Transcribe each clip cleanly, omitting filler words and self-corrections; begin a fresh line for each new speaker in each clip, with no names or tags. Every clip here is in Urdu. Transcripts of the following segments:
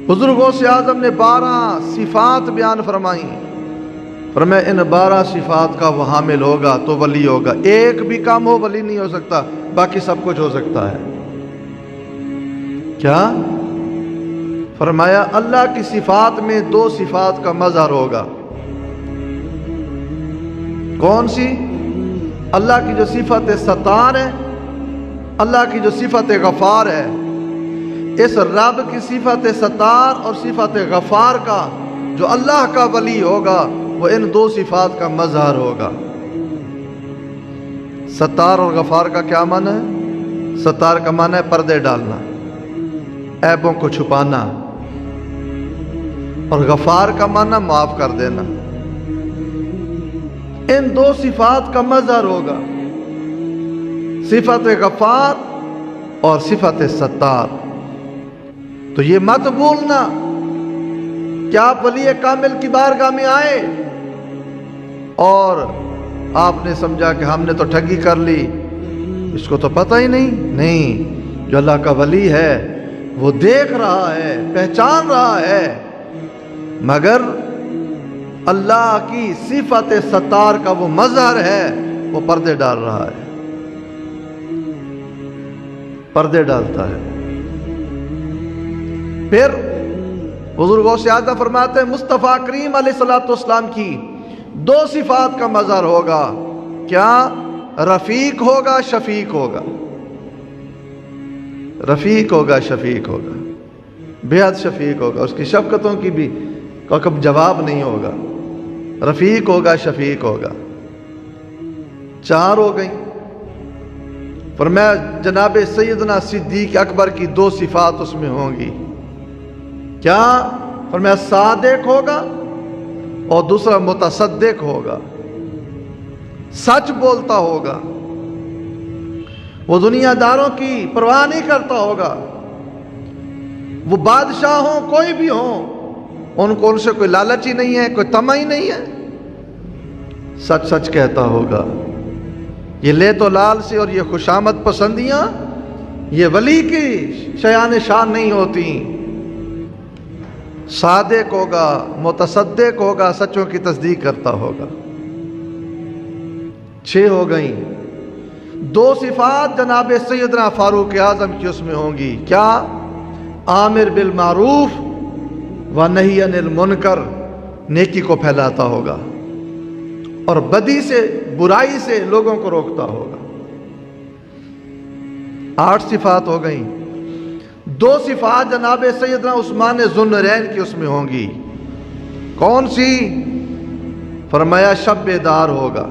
حضور غوث اعظم نے 12 صفات بیان فرمائیں، فرمایا ان 12 صفات کا وہ حامل ہوگا تو ولی ہوگا۔ ایک بھی کام ہو ولی نہیں ہو سکتا، باقی سب کچھ ہو سکتا ہے۔ کیا فرمایا؟ اللہ کی صفات میں 2 صفات کا مظہر ہوگا۔ کون سی؟ اللہ کی جو صفت ستار ہے، اللہ کی جو صفت غفار ہے، اس رب کی صفت ستار اور صفت غفار کا جو اللہ کا ولی ہوگا وہ ان 2 صفات کا مظہر ہوگا۔ ستار اور غفار کا کیا معنی ہے؟ ستار کا معنی ہے پردے ڈالنا، عیبوں کو چھپانا، اور غفار کا معنی معاف کر دینا۔ ان 2 صفات کا مظہر ہوگا، صفت غفار اور صفت ستار۔ تو یہ مت بھولنا کہ آپ ولی کامل کی بارگاہ میں آئے اور آپ نے سمجھا کہ ہم نے تو ٹھگی کر لی، اس کو تو پتہ ہی نہیں۔ جو اللہ کا ولی ہے وہ دیکھ رہا ہے، پہچان رہا ہے، مگر اللہ کی صفت ستار کا وہ مظہر ہے، وہ پردے ڈال رہا ہے، پردے ڈالتا ہے۔ پھر حضور غوث اعظم فرماتے ہیں مصطفیٰ کریم علیہ الصلوۃ والسلام کی 2 صفات کا مظہر ہوگا۔ کیا؟ رفیق ہوگا، شفیق ہوگا۔ رفیق ہوگا، شفیق ہوگا، بے حد شفیق ہوگا، اس کی شفقتوں کی بھی کب جواب نہیں ہوگا۔ رفیق ہوگا، شفیق ہوگا۔ 4 ہو گئیں۔ فرمایا جناب سیدنا صدیق اکبر کی 2 صفات اس میں ہوں گی۔ کیا؟ فرمایا صادق ہوگا اور دوسرا متصدق ہوگا، سچ بولتا ہوگا، وہ دنیا داروں کی پرواہ نہیں کرتا ہوگا، وہ بادشاہ ہوں کوئی بھی ہوں، ان کو ان سے کوئی لالچ ہی نہیں ہے، کوئی طمع ہی نہیں ہے، سچ سچ کہتا ہوگا۔ یہ لے تو لال سے اور یہ خوشامد پسندیاں یہ ولی کی شیان شان نہیں ہوتی۔ صادق ہوگا، متصدق ہوگا، سچوں کی تصدیق کرتا ہوگا۔ 6 ہو گئیں۔ 2 صفات جناب سیدنا فاروق اعظم کی اس میں ہوں گی۔ کیا؟ آمر بالمعروف و نہی عن المنکر، نیکی کو پھیلاتا ہوگا اور بدی سے، برائی سے لوگوں کو روکتا ہوگا۔ 8 صفات ہو گئیں۔ 2 صفات جناب سیدنا عثمان ذو النورین کی اس میں ہوں گی۔ کون سی؟ فرمایا شب بیدار ہوگا،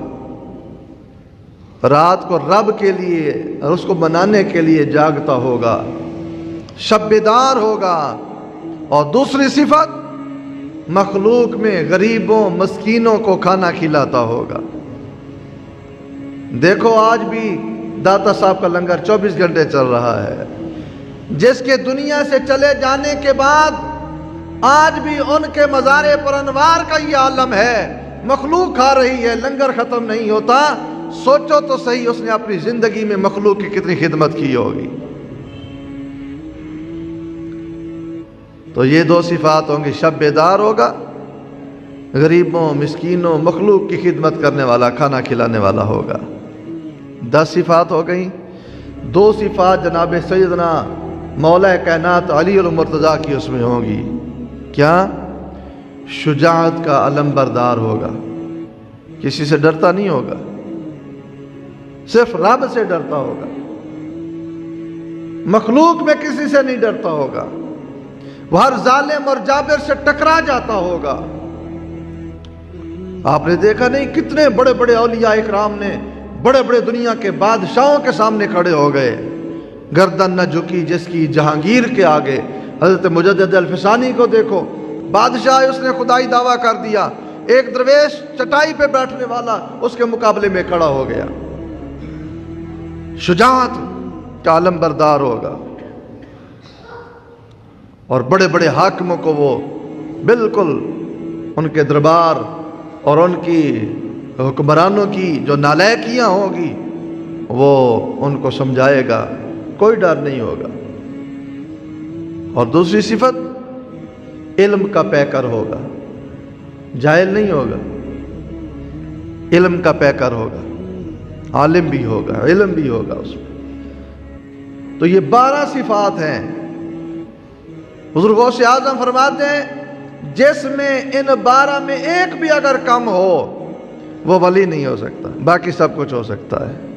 رات کو رب کے لیے اور اس کو منانے کے لیے جاگتا ہوگا، شب بیدار ہوگا۔ اور دوسری صفت مخلوق میں غریبوں مسکینوں کو کھانا کھلاتا ہوگا۔ دیکھو آج بھی داتا صاحب کا لنگر 24 گھنٹے چل رہا ہے، جس کے دنیا سے چلے جانے کے بعد آج بھی ان کے مزارے پر انوار کا یہ عالم ہے، مخلوق کھا رہی ہے، لنگر ختم نہیں ہوتا۔ سوچو تو صحیح اس نے اپنی زندگی میں مخلوق کی کتنی خدمت کی ہوگی۔ تو یہ 2 صفات ہوں گی، شب بیدار ہوگا، غریبوں مسکینوں مخلوق کی خدمت کرنے والا، کھانا کھلانے والا ہوگا۔ 10 صفات ہو گئیں۔ 2 صفات جناب سیدنا مولا کائنات علی المرتضیٰ کی اس میں ہوں گی۔ کیا؟ شجاعت کا علم بردار ہوگا، کسی سے ڈرتا نہیں ہوگا، صرف رب سے ڈرتا ہوگا، مخلوق میں کسی سے نہیں ڈرتا ہوگا، وہ ہر ظالم اور جابر سے ٹکرا جاتا ہوگا۔ آپ نے دیکھا نہیں کتنے بڑے بڑے اولیاء اکرام نے بڑے بڑے دنیا کے بادشاہوں کے سامنے کھڑے ہو گئے، گردن نہ جھکی جس کی جہانگیر کے آگے۔ حضرت مجدد الفسانی کو دیکھو، بادشاہ اس نے خدائی دعویٰ کر دیا، ایک درویش چٹائی پہ بیٹھنے والا اس کے مقابلے میں کھڑا ہو گیا۔ شجاعت کا علم بردار ہوگا، اور بڑے بڑے حاکموں کو وہ بالکل ان کے دربار اور ان کی حکمرانوں کی جو نالائکیاں ہوں گی وہ ان کو سمجھائے گا، کوئی ڈر نہیں ہوگا۔ اور دوسری صفت علم کا پیکر ہوگا، جاہل نہیں ہوگا، علم کا پیکر ہوگا، عالم بھی ہوگا، علم بھی ہوگا اس میں۔ تو یہ 12 صفات ہیں۔ حضور غوث اعظم فرماتے ہیں جس میں ان 12 میں ایک بھی اگر کم ہو وہ ولی نہیں ہو سکتا، باقی سب کچھ ہو سکتا ہے۔